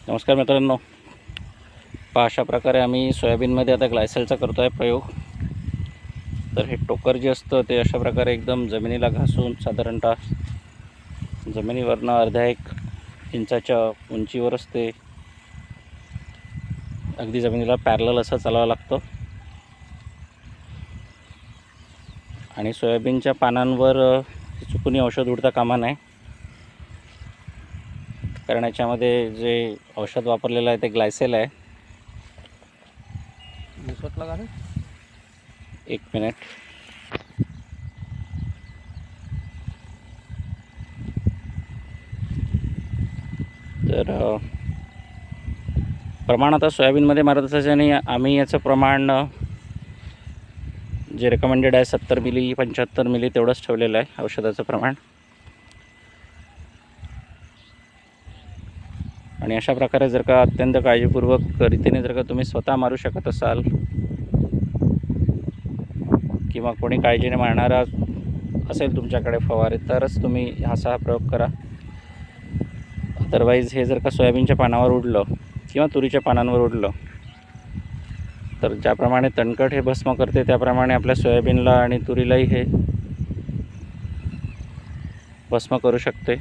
नमस्कार मित्रांनो, अशा प्रकारे आम्ही सोयाबीनमध्ये आता ग्लायसेलचा करतो आहे प्रयोग. तर हे टोकर जे असतं ते अशा प्रकारे एकदम जमिनीला घासून साधारणतः जमिनीवरनं अर्ध्या 1 इंचाच्या उंचीवरच ते अगदी जमिनीला पॅरलल असं चालवावं लागतं. आणि सोयाबीनच्या पानांवर चुकूनही औषध उडता कामा नये, कारण याच्यामध्ये जे औषध वापरलेलं आहे ते ग्लायसेल आहे. एक मिनिट. तर प्रमाण आता सोयाबीनमध्ये मारत असल्याने आम्ही याचं प्रमाण जे रेकमेंडेड आहे 70 मिली 75 मिली तेवढंच ठेवलेलं आहे औषधाचं प्रमाण. आणि अशा प्रकारे जर का अत्यंत काळजीपूर्वक रीतीने जर का तुम्ही स्वतः मारू शकत असाल किंवा कोणी काळजीने मारणारा असेल तुमच्याकडे फवारे, तरच तुम्ही असा प्रयोग करा. अदरवाईज हे जर का सोयाबीनच्या पानावर उडलं किंवा तुरीच्या पानांवर उडलं तर ज्याप्रमाणे तणकट हे भस्म करते त्याप्रमाणे आपल्या सोयाबीनला आणि तुरीलाही हे भस्म करू शकते.